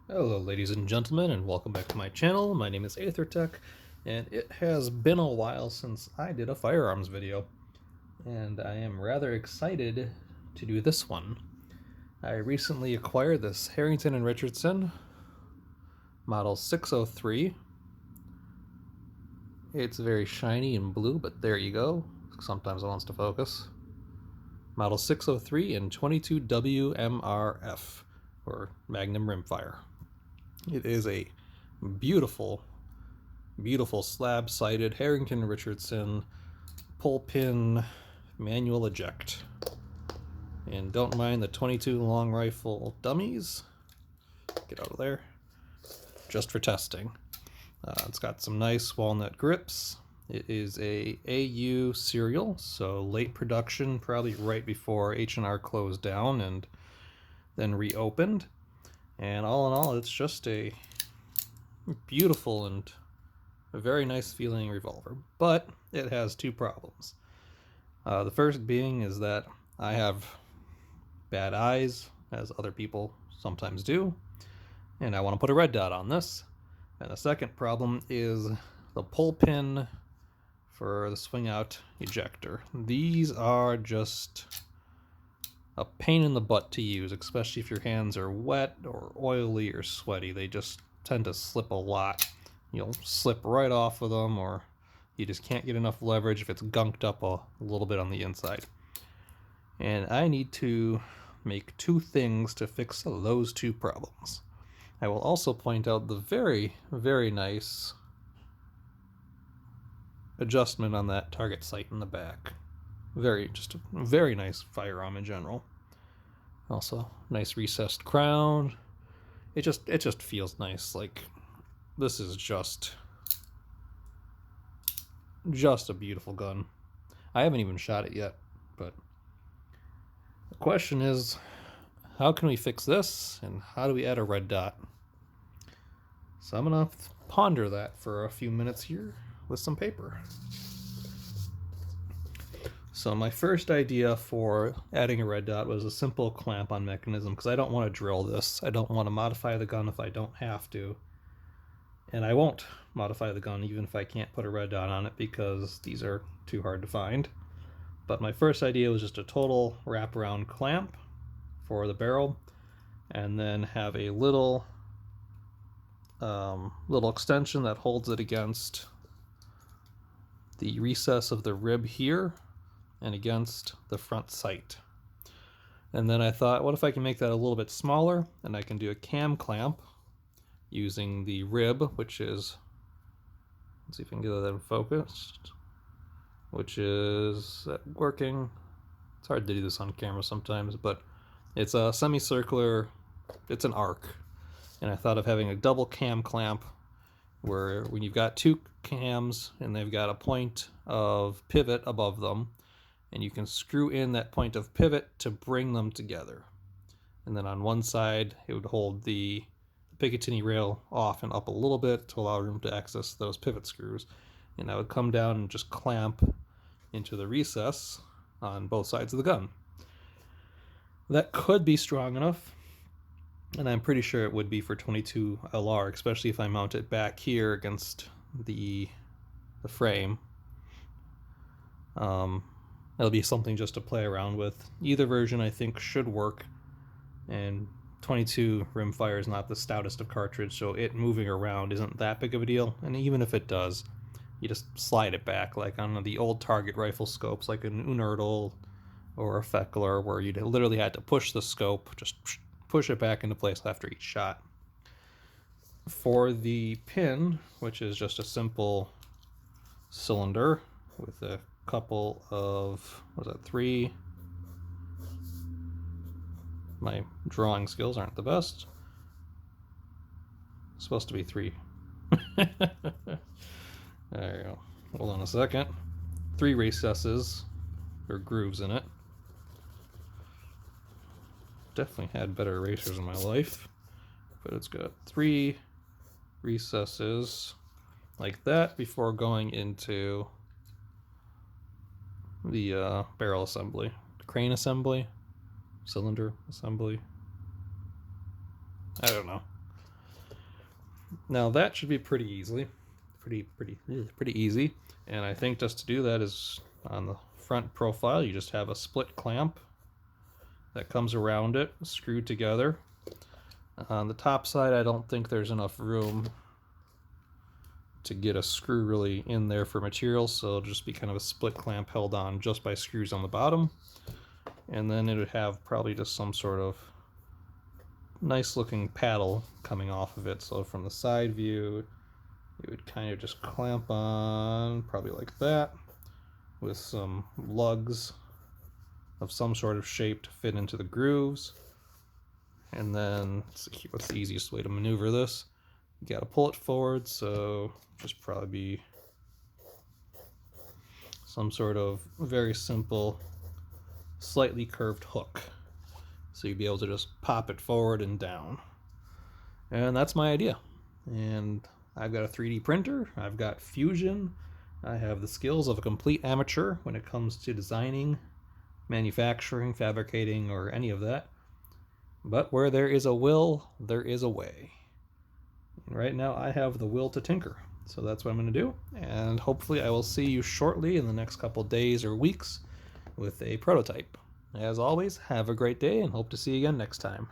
Hello ladies and gentlemen, and welcome back to my channel. My name is AetherTech, and it has been a while since I did a firearms video, and I am rather excited to do this one. I recently acquired this Harrington Richardson model 603. It's very shiny and blue, but there you go. Sometimes it wants to focus. Model 603 in 22 WMRF, or Magnum Rimfire. It is a beautiful slab-sided Harrington Richardson pull pin manual eject. And don't mind the 22 long rifle dummies. Get out of there. Just for testing. It's got some nice walnut grips. It is a AU serial, so late production, probably right before H&R closed down and then reopened. And all in all, it's just a beautiful and a very nice feeling revolver, but it has two problems. The first being is that I have bad eyes, as other people sometimes do, and I want to put a red dot on this. And the second problem is the pull pin for the swing out ejector. These are just a pain in the butt to use, especially if your hands are wet or oily or sweaty. They just tend to slip a lot. You'll slip right off of them, or you just can't get enough leverage if it's gunked up a little bit on the inside. And I need to make two things to fix those two problems. I will also point out the very, very nice adjustment on that target sight in the back. Just a very nice firearm in general. Also, nice recessed crown. It just feels nice. Like, this is just a beautiful gun. I haven't even shot it yet, but the question is, how can we fix this, and how do we add a red dot? So I'm gonna ponder that for a few minutes here with some paper. So my first idea for adding a red dot was a simple clamp-on mechanism, because I don't want to drill this. I don't want to modify the gun if I don't have to. And I won't modify the gun even if I can't put a red dot on it, because these are too hard to find. But my first idea was just a total wraparound clamp for the barrel, and then have a little extension that holds it against the recess of the rib here and against the front sight. And then I thought, what if I can make that a little bit smaller, and I can do a cam clamp using the rib, which is, let's see if I can get that focused, which is working. It's hard to do this on camera sometimes, but it's a semicircular, it's an arc. And I thought of having a double cam clamp where when you've got two cams and they've got a point of pivot above them, and you can screw in that point of pivot to bring them together. And then on one side, it would hold the Picatinny rail off and up a little bit to allow room to access those pivot screws. And I would come down and just clamp into the recess on both sides of the gun. That could be strong enough, and I'm pretty sure it would be for 22 LR, especially if I mount it back here against the frame. It'll be something just to play around with. Either version I think should work, and 22 rimfire is not the stoutest of cartridge, so it moving around isn't that big of a deal. And even if it does, you just slide it back like on the old target rifle scopes, like an Unertl or a Feckler, where you literally had to push the scope, just push it back into place after each shot. For the pin, which is just a simple cylinder with a couple of, three? My drawing skills aren't the best. It's supposed to be three. There you go. Hold on a second. 3 recesses, or grooves in it. Definitely had better erasers in my life, but it's got 3 recesses like that before going into the barrel assembly, crane assembly, cylinder assembly. I don't know. Now that should be pretty easy. Pretty easy. And I think just to do that is on the front profile, you just have a split clamp that comes around it, screwed together. On the top side, I don't think there's enough room to get a screw really in there for material, so it'll just be kind of a split clamp held on just by screws on the bottom. And then it would have probably just some sort of nice looking paddle coming off of it. So from the side view, you would kind of just clamp on, probably like that, with some lugs of some sort of shape to fit into the grooves. And then, let's see, what's the easiest way to maneuver this? You gotta pull it forward, so just probably be some sort of very simple, slightly curved hook. So you'd be able to just pop it forward and down. And that's my idea. And I've got a 3D printer, I've got Fusion, I have the skills of a complete amateur when it comes to designing, manufacturing, fabricating, or any of that. But where there is a will, there is a way. And right now I have the will to tinker. So that's what I'm going to do. And hopefully I will see you shortly in the next couple days or weeks with a prototype. As always, have a great day and hope to see you again next time.